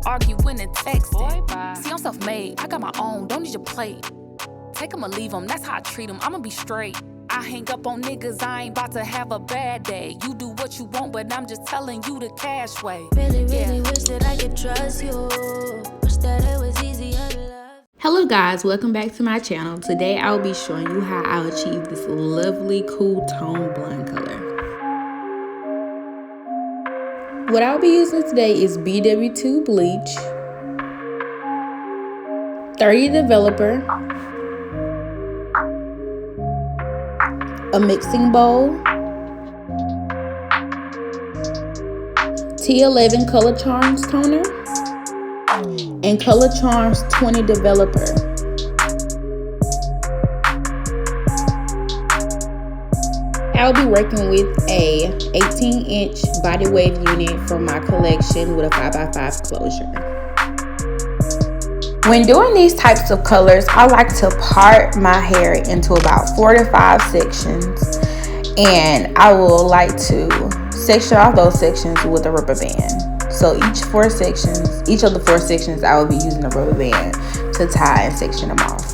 arguing and texting. See, I'm self-made, I got my own, don't need your plate. Take 'em or leave 'em, that's how I treat 'em, I'ma be straight. I hang up on niggas, I ain't about to have a bad day. You do what you want, but I'm just telling you the cash way. Really wish that I could trust you. Wish that it was easier to love. Hello guys, welcome back to my channel. Today I will be showing you how I achieve this lovely cool tone blonde color. What I'll be using today is BW2 Bleach, 30 Developer, a mixing bowl, T11 Color Charms toner, and Color Charms 20 Developer. I'll be working with a 18-inch body wave unit from my collection with a 5x5 closure. When doing these types of colors, I like to part my hair into about 4 to 5 sections, and I will like to section off those sections with a rubber band. So each of the 4 sections, I will be using a rubber band to tie and section them off.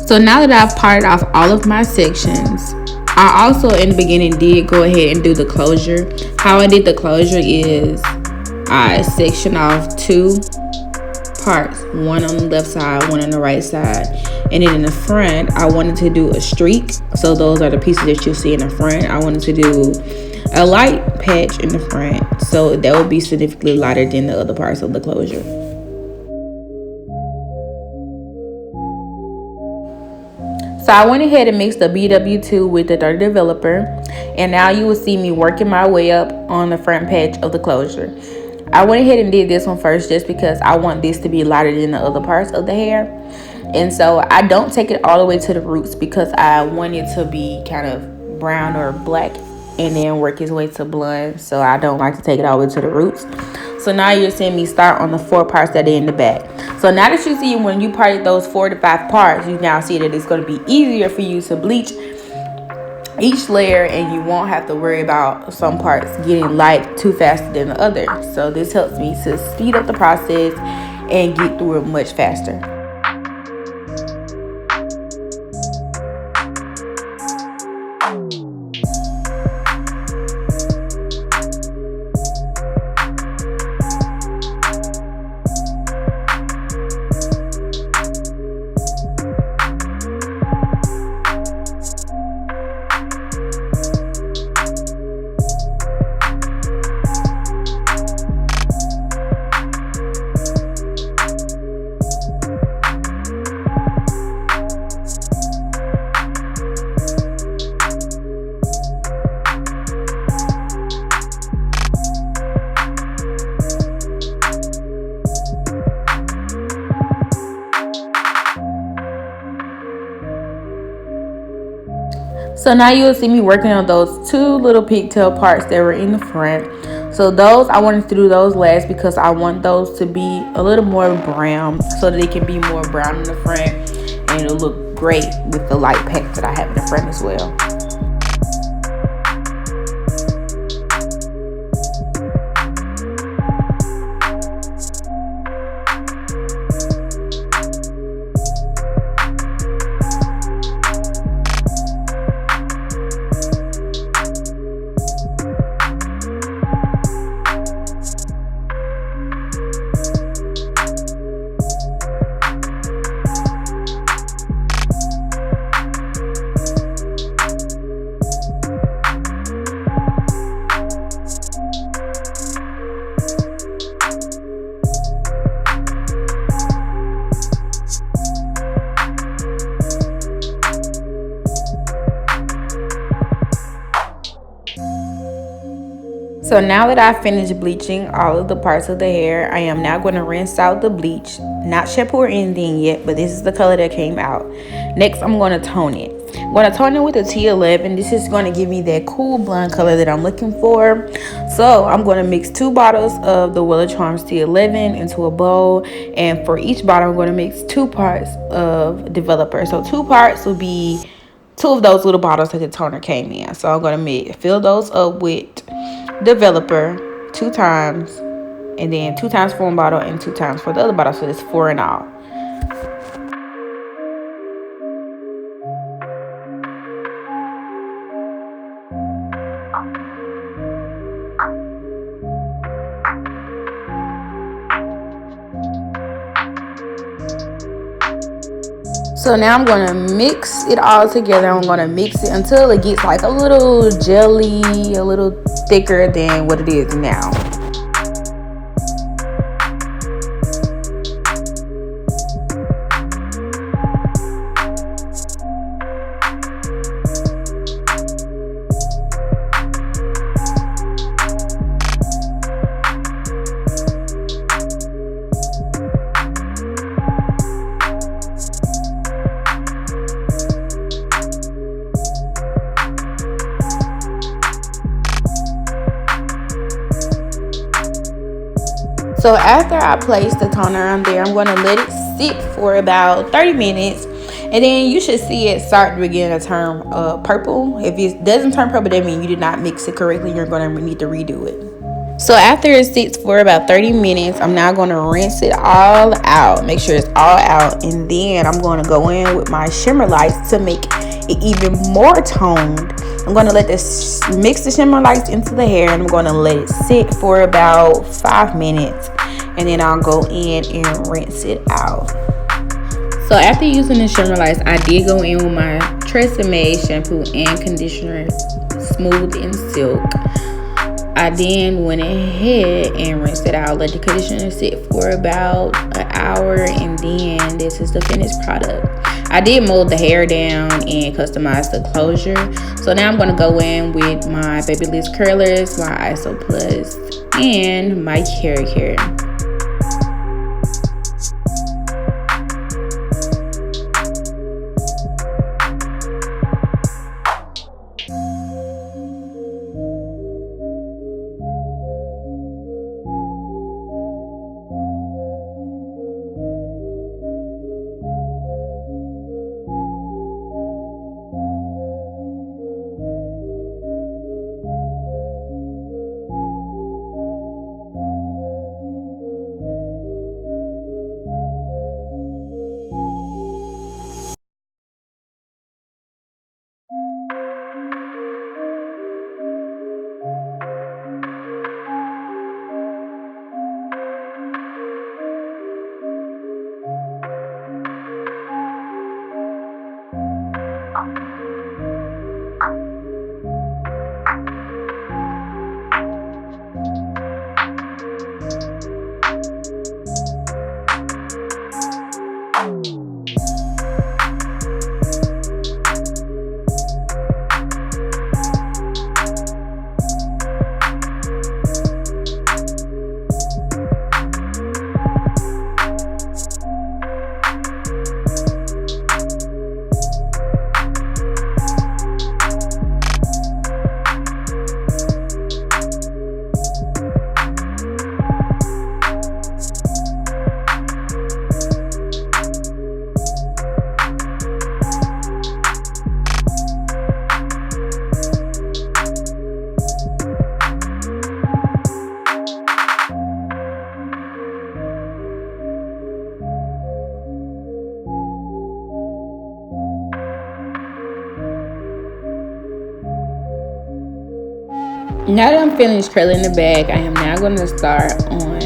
So now that I've parted off all of my sections, I also in the beginning did go ahead and do the closure. How I did the closure is I sectioned off 2 parts, one on the left side, one on the right side, and then in the front I wanted to do a streak. So those are the pieces that you'll see in the front. I wanted to do a light patch in the front, so that would be significantly lighter than the other parts of the closure. So I went ahead and mixed the BW2 with the 30 Developer, and now you will see me working my way up on the front patch of the closure. I went ahead and did this one first just because I want this to be lighter than the other parts of the hair. And so I don't take it all the way to the roots because I want it to be kind of brown or black and then work its way to blonde. So I don't like to take it all the way to the roots. So now you're seeing me start on the 4 parts that are in the back. So now that you see when you parted those 4 to 5 parts, you now see that it's going to be easier for you to bleach each layer, and you won't have to worry about some parts getting light too faster than the other. So this helps me to speed up the process and get through it much faster. So now you'll see me working on those 2 little pigtail parts that were in the front. So those, I wanted to do those last because I want those to be a little more brown so that they can be more brown in the front, and it'll look great with the light patch that I have in the front as well. So now that I finished bleaching all of the parts of the hair, I am now going to rinse out the bleach. Not shampoo or anything yet, but this is the color that came out. Next, I'm going to tone it. I'm going to tone it with a T11. This is going to give me that cool blonde color that I'm looking for. So I'm going to mix 2 bottles of the Wella Charms T11 into a bowl. And for each bottle, I'm going to mix 2 parts of developer. So 2 parts will be 2 of those little bottles that the toner came in. So I'm going to fill those up with developer 2 times, and then 2 times for one bottle and 2 times for the other bottle, so it's 4 in all. So now I'm going to mix it all together. I'm going to mix it until it gets like a little jelly, a little thicker than what it is now. So after I place the toner on there, I'm going to let it sit for about 30 minutes. And then you should see it start to begin to turn purple. If it doesn't turn purple, that means you did not mix it correctly. You're going to need to redo it. So after it sits for about 30 minutes, I'm now going to rinse it all out. Make sure it's all out. And then I'm going to go in with my shimmer lights to make it even more toned. I'm going to mix the shimmer lights into the hair, and I'm going to let it sit for about 5 minutes, and then I'll go in and rinse it out. So after using the shimmer lights, I did go in with my Tresemme shampoo and conditioner, Smooth and Silk. I then went ahead and rinsed it out, let the conditioner sit for about an hour, and then this is the finished product. I did mold the hair down and customize the closure. So now I'm going to go in with my Babyliss curlers, my ISO Plus, and my Care. Now that I'm finished curling the bag, I am now going to start on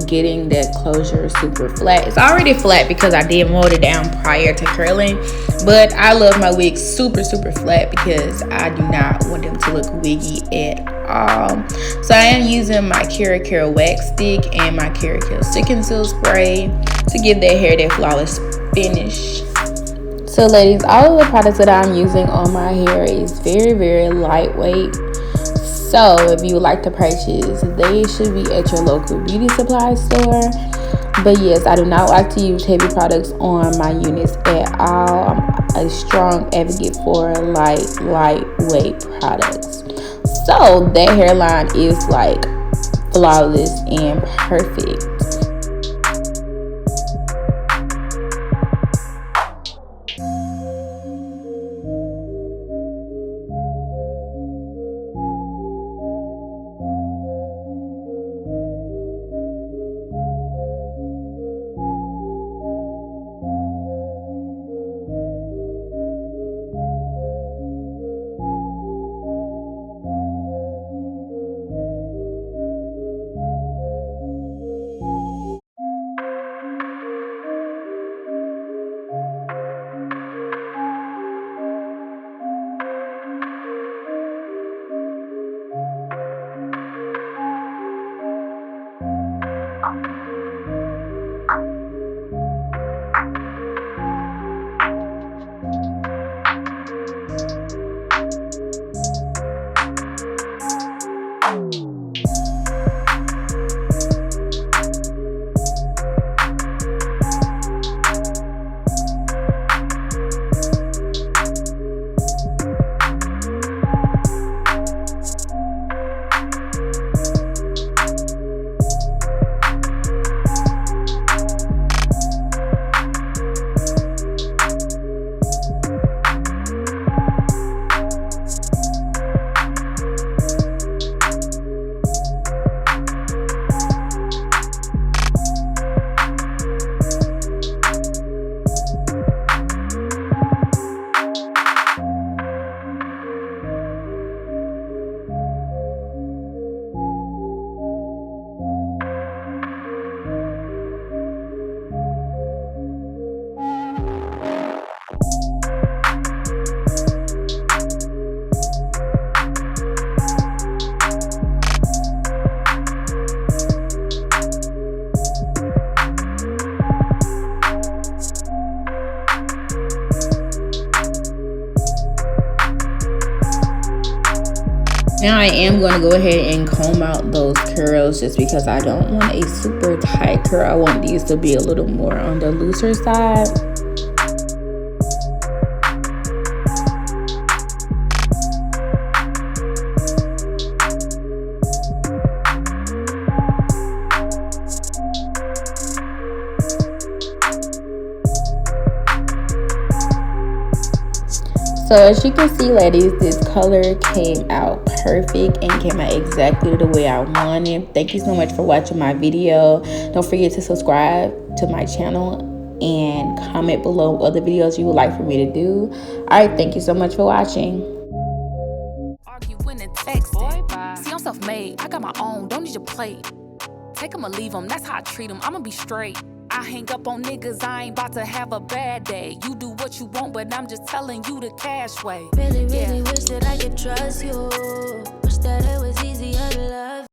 getting that closure super flat. It's already flat because I did mold it down prior to curling, but I love my wigs super flat because I do not want them to look wiggy at all. So I am using my Care wax stick and my Care stick and seal spray to give that hair that flawless finish. So ladies, all of the products that I'm using on my hair is very lightweight. So if you would like to purchase, they should be at your local beauty supply store. But yes, I do not like to use heavy products on my units at all. I'm a strong advocate for lightweight products. So that hairline is like flawless and perfect. Now I am going to go ahead and comb out those curls just because I don't want a super tight curl. I want these to be a little more on the looser side. So as you can see, ladies, this color came out perfect and came out exactly the way I wanted. Thank you so much for watching my video. Don't forget to subscribe to my channel and comment below other videos you would like for me to do. All right, thank you so much for watching. Arguing and texting. See, I'm self-made. I got my own. Don't need your plate. Take them or leave them. That's how I treat them. I'ma be straight. I hang up on niggas, I ain't about to have a bad day. You do what you want, but I'm just telling you the cash way. Really wish that I could trust you. Wish that it was easy.